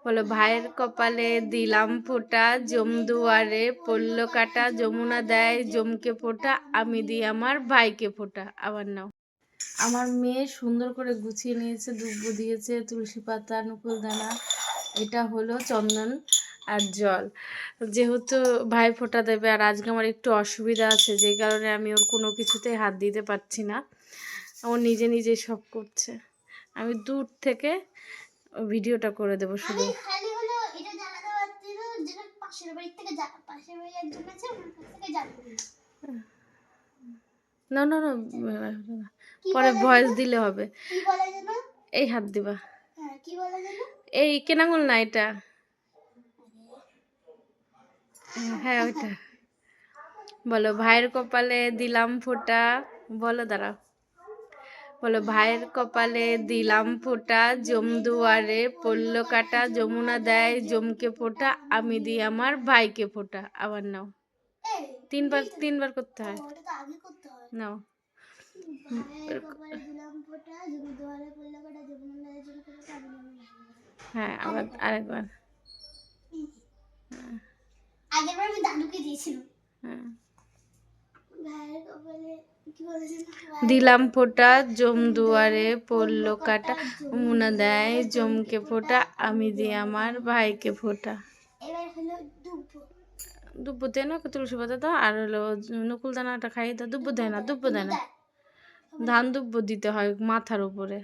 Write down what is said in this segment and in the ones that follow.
বলো ভাইয়ের কপালে দিলাম ফোঁটা, জম দুয়ারে পড়লো কাটা, যমুনা দেয় জমকে ফোঁটা, আমি দিই আমার ভাইকে ফোঁটা। আবার নাও। আমার মেয়ে সুন্দর করে গুছিয়ে নিয়েছে, দুব্বো দিয়েছে, তুলসী পাতা, নকুলদানা, এটা হলো চন্দন আর জল। যেহেতু ভাই ফোঁটা দেবে আর আজকে আমার একটু অসুবিধা আছে, যেই কারণে আমি ওর কোনো কিছুতেই হাত দিতে পারছি না। ও নিজে নিজে সব করছে, আমি দূর থেকে ভিডিওটা করে দেবো শুধু। না না না, পরে ভয়েস দিলে হবে। এই হাত দিবা, এই কেনাঙ্গুল না এটা, হ্যাঁ ওইটা। বলো ভাইয়ের কপালে দিলাম ফোঁটা, বলো দাঁড়াও, বলো ভাইয়ের কপালে দিলাম ফোঁটা, জম দুয়ারে পড়লো কাটা, যমুনা দেয় জমকে ফোঁটা, আমি দিই আমার ভাইকে ফোঁটা। আবার নাও, তিনবার করতে হয়। নাও, হ্যাঁ আবার আরেকবার। আগেরবার আমি দাদুকে দিয়েছিলাম। হ্যাঁ, দিলাম ফোঁটা, জম দুয়ারে পড়লো কাটা, মুনা দেয় জমকে ফোঁটা, আমি দিই আমার ভাইকে ফোঁটা। দুব্বো দেয় না, তুলসী পাতা দাও, আর হলো নকুল দানাটা খাইয়ে দাও। দুব্বো দেয় না, দুব্বো দেয় না, ধান দুব্বো দিতে হয় মাথার উপরে।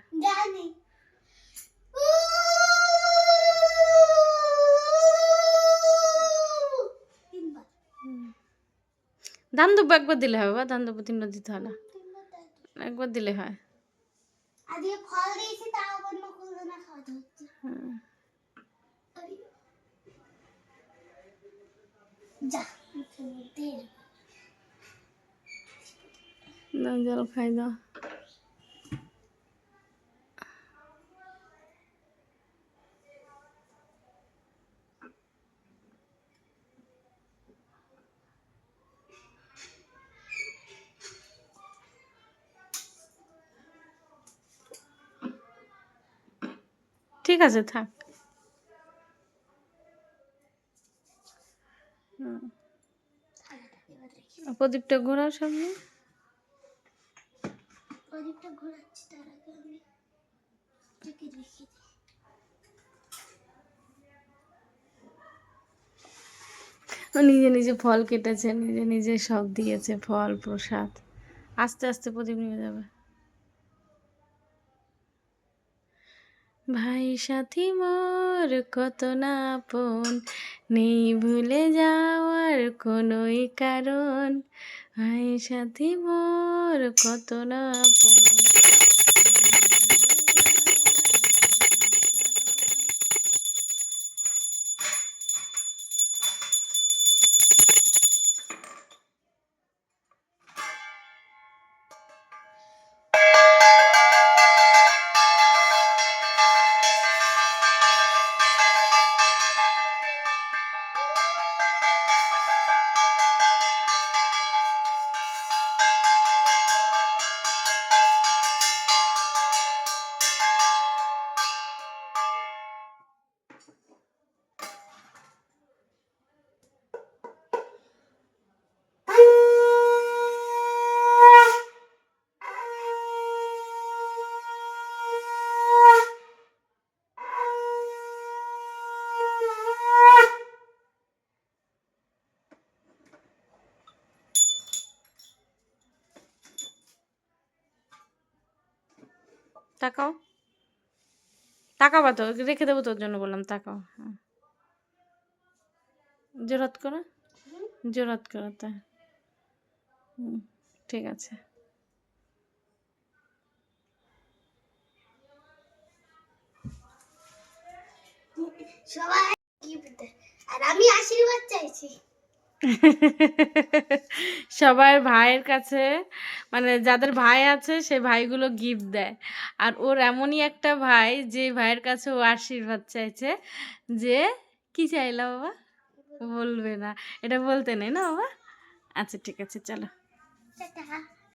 ধান দুব্বো একবার দিলে হয় বাবা, ধান দুব্বো তিনবার দিতে হয় না, একবার দিলে হয়। জল খাই দাও। ঠিক আছে থাক। প্রদীপটা ঘোরাও সামনে। প্রদীপটা ঘোরাচ্ছি, তার আগে আমি এটাকে রেখে দিই। নিজে নিজে ফল কেটেছে, নিজে নিজে সব দিয়েছে, ফল প্রসাদ। আস্তে আস্তে প্রদীপ নিয়ে যাবে। ভাই সাথী মোর কত না আপন, নেই ভুলে যাওয়ার কোনোই কারণ, ভাই সাথী মোর কত না আপন। তাকাও, তাকাবা তো, রেখে দেবো তোর জন্য বললাম, তাকাও। হ্যাঁ, জোরাত করো, জোরাত করো তাই। ঠিক আছে। সবাই আর আমি আশীর্বাদ চাইছি সবার ভাইয়ের কাছে, মানে যাদের ভাই আছে সে ভাইগুলো গিফট দেয়, আর ওর এমনই একটা ভাই যে ভাইয়ের কাছে ও আশীর্বাদ চাইছে। যে কি চাইলা বাবা? বলবে না, এটা বলতে নেই না বাবা। আচ্ছা ঠিক আছে, চলো।